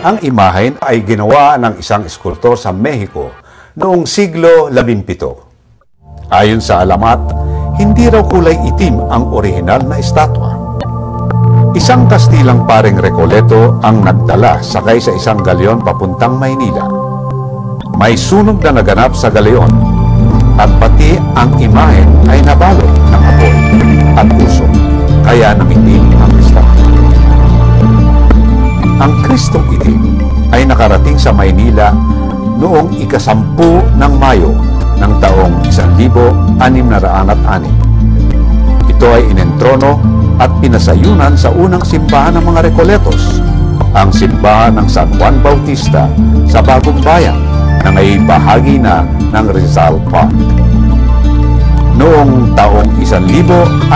Ang imahen ay ginawa ng isang eskultor sa Mexico noong siglo XVII. Ayon sa alamat, hindi raw kulay itim ang orihinal na estatwa. Isang Kastilang paring Recoleto ang nagdala sakay sa isang galyon papuntang Maynila. May sunog na naganap sa galyon at pati ang imahen ay nabalot ng apoy at usok, kaya nangitim ang estatwa. Ang Kristong Itim ay nakarating sa Maynila noong ika-10 ng Mayo ng taong 1606. Ito ay inentrono at pinasayunan sa unang simbahan ng mga Recoletos, ang simbahan ng San Juan Bautista sa Bagong Bayan na ngay bahagi na ng Rizal Park. Noong taong 1608,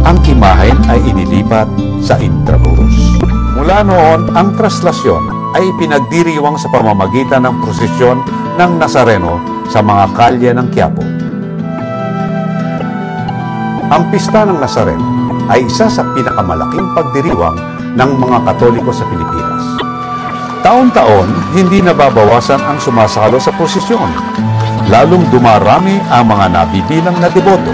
ang imahen ay inilipat sa Intramuros. Mula noon, ang traslasyon ay pinagdiriwang sa pamamagitan ng prosesyon ng Nazareno sa mga kalye ng Quiapo. Ang pista ng Nazareno ay isa sa pinakamalaking pagdiriwang ng mga Katoliko sa Pilipinas. Taon-taon, hindi nababawasan ang sumasalo sa prosesyon, lalong dumarami ang mga nabibilang na deboto.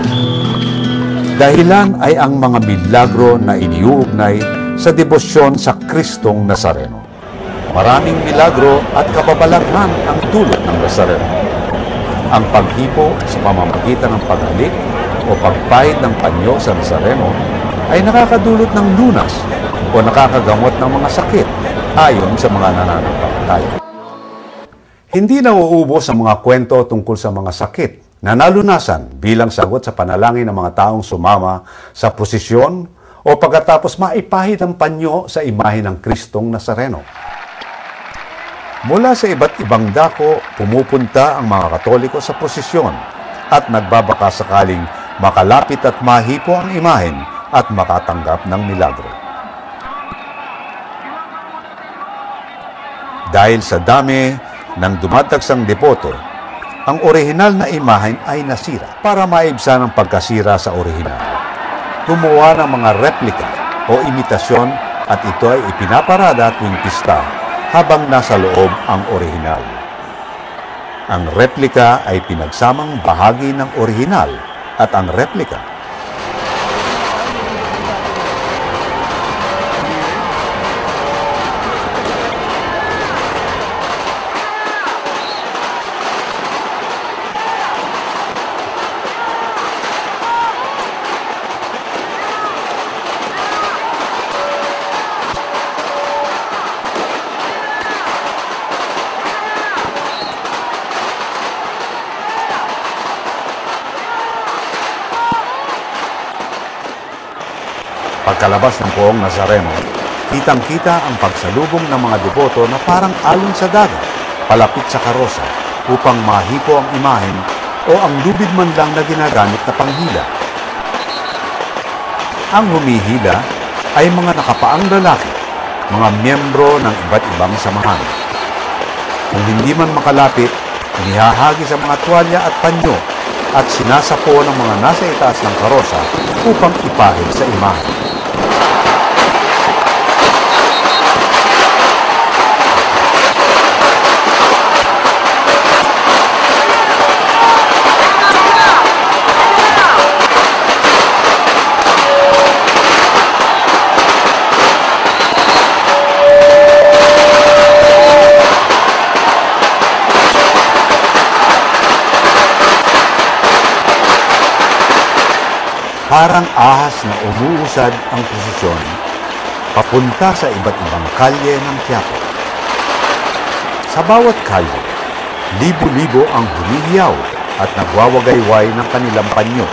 Dahilan ay ang mga milagro na iniuugnay sa debosyon sa Kristong Nazareno. Maraming milagro at kababalaghan ang dulot ng Nazareno. Ang paghipo sa pamamagitan ng paghalik o pagpahid ng panyo sa Nazareno ay nakakadulot ng lunas o nakakagamot ng mga sakit ayon sa mga nananampalataya. Hindi nauubos ang mga kwento tungkol sa mga sakit na nalunasan bilang sagot sa panalangin ng mga taong sumama sa prosesyon o pagkatapos maipahid ang panyo sa imahe ng Kristong Nazareno. Mula sa iba't ibang dako, pumupunta ang mga Katoliko sa prosesyon at nagbabaka sakaling makalapit at mahipo ang imahen at makatanggap ng milagro. Dahil sa dami ng dumadagsang devoto, ang orihinal na imahen ay nasira. Para maibsan ang pagkasira sa orihinal, gumawa ng mga replika o imitasyon at ito ay ipinaparada tuwing pista habang nasa loob ang orihinal. Ang replika ay pinagsamang bahagi ng orihinal at ang replika pagkalabas ng poong Nazareno, kitang-kita ang pagsalubong ng mga deboto na parang alon sa dagat, palapit sa karosa, upang mahipo ang imahen o ang lubid man lang na ginagamit na panghila. Ang humihila ay mga nakapaang lalaki, mga miyembro ng iba't ibang samahan. Kung hindi man makalapit, inihahagi sa mga tuwalya at panyo at sinasapo ng mga nasa itaas ng karosa upang ipahid sa imahen. Parang ahas na umuusad ang prosesyon papunta sa iba't ibang kalye ng Quiapo. Sa bawat kalye, libo-libo ang humihiyaw at nagwawagayway ng kanilang panyo.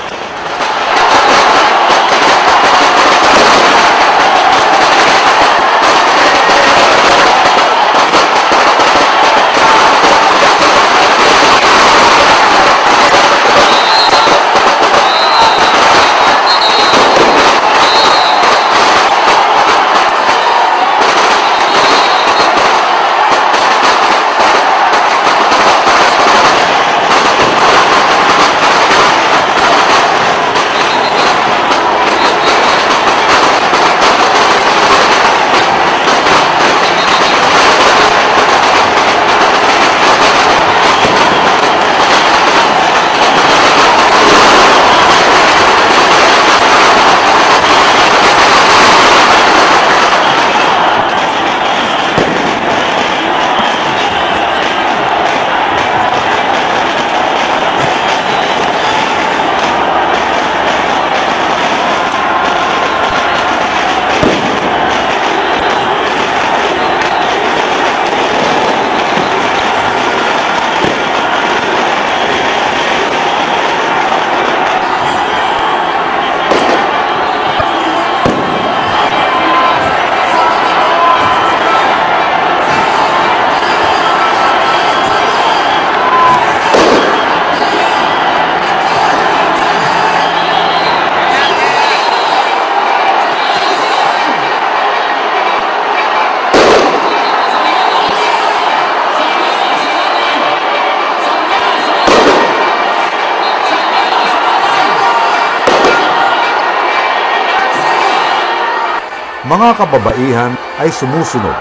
Mga kababaihan ay sumusunod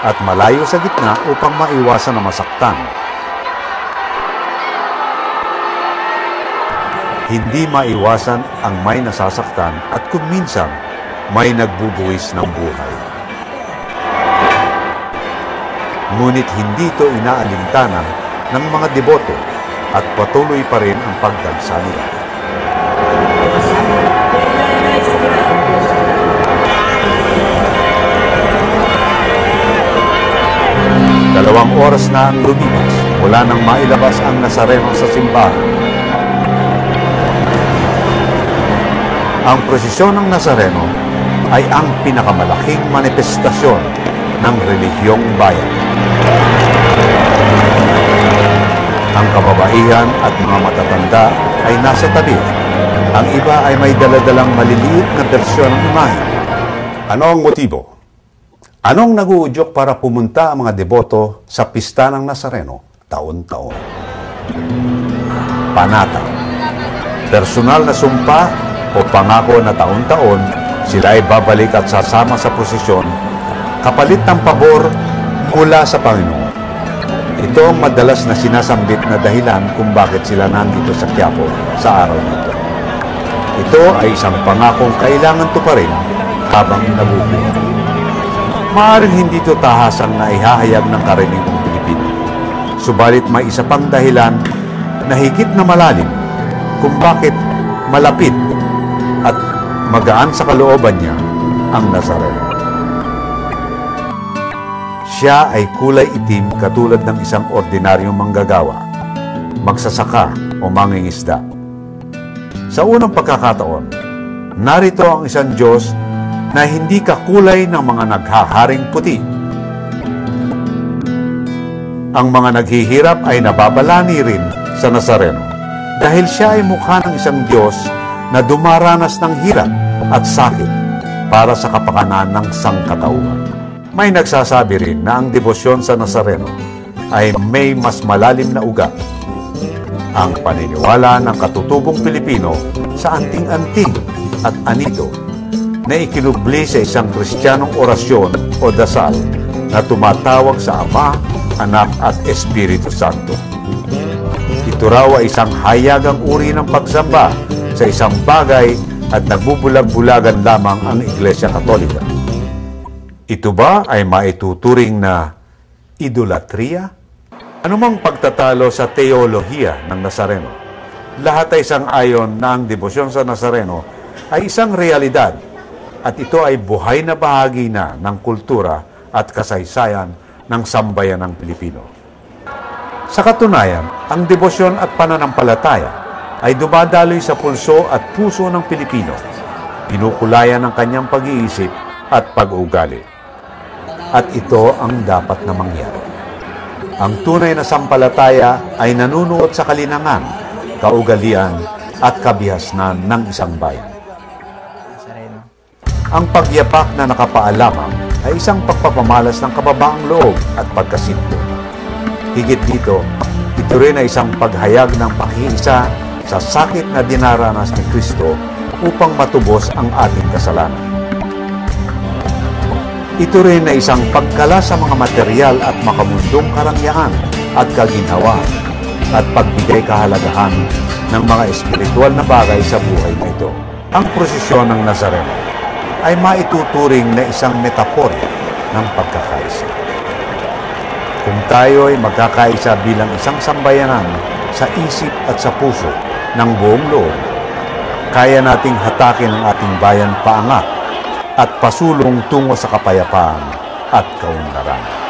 at malayo sa gitna upang maiwasan na masaktan. Hindi maiwasan ang may nasasaktan at kung minsan may nagbubuwis ng buhay. Ngunit hindi ito inaalintana ng mga deboto at patuloy pa rin ang pagdagsa nila. Dalawang oras na ang lumipas mula nang mailabas ang Nazareno sa simbahan. Ang prosesyon ng Nazareno ay ang pinakamalaking manifestasyon ng relihiyong bayan. Ang kababaihan at mga matatanda ay nasa tabi. Ang iba ay may daladalang maliliit na bersyon ng imahe. Ano ang motibo? Anong naguudyok para pumunta ang mga deboto sa pista ng Nazareno taon-taon? Panata. Personal na sumpa o pangako na taon-taon sila ay babalik at sasama sa prosesyon kapalit ng pabor mula sa Panginoon. Ito ang madalas na sinasambit na dahilan kung bakit sila nandito sa Quiapo sa araw nito. Ito ay isang pangakong kailangan tuparin habang nabubuhay. Maaaring hindi ito tahasang na ihahayag ng karaniwang Pilipino. Subalit may isa pang dahilan na higit na malalim kung bakit malapit at magaan sa kalooban niya ang Nazareno. Siya ay kulay itim katulad ng isang ordinaryong manggagawa, magsasaka o mangingisda. Sa unang pagkakataon, narito ang isang Diyos na hindi kakulay ng mga naghaharing puti. Ang mga naghihirap ay nababalani rin sa Nazareno dahil siya ay mukha ng isang Diyos na dumaranas ng hirap at sakit para sa kapakanan ng sangkatauhan. May nagsasabi rin na ang debosyon sa Nazareno ay may mas malalim na ugat. Ang paniniwala ng katutubong Pilipino sa anting-anting at anito na ikinubli sa isang Kristiyanong orasyon o dasal na tumatawag sa Ama, Anak at Espiritu Santo. Ito raw ay isang hayagang uri ng pagsamba sa isang bagay at nagbubulag-bulagan lamang ang Iglesia Katolika. Ito ba ay maituturing na idolatria? Anumang pagtatalo sa teolohiya ng Nazareno, lahat ay sang-ayon na ang debosyon sa Nazareno ay isang realidad at ito ay buhay na bahagi na ng kultura at kasaysayan ng sambayanang Pilipino. Sa katunayan, ang debosyon at pananampalataya ay dumadaloy sa pulso at puso ng Pilipino, pinukulayan ng kanyang pag-iisip at pag-uugali. At ito ang dapat na mangyari. Ang tunay na sampalataya ay nanunuot sa kalinangan, kaugalian at kabihasnan ng isang bayan. Ang pagyapak na nakapaalamang ay isang pagpapamalas ng kababaang loob at pagkasinto. Higit dito, ito rin ay isang paghayag ng pakiisa sa sakit na dinaranas ni Kristo upang matubos ang ating kasalanan. Ito rin ay isang pagkala sa mga material at makamundong karangyaan at kaginhawaan at pagbigay kahalagahan ng mga espiritual na bagay sa buhay na ito. Ang prosesyon ng Nazareno ay maituturing na isang metaporya ng pagkakaisa. Kung tayo ay magkakaisa bilang isang sambayanan sa isip at sa puso ng buong loob, kaya nating hatakin ang ating bayan paangat at pasulong tungo sa kapayapaan at kaunlaran.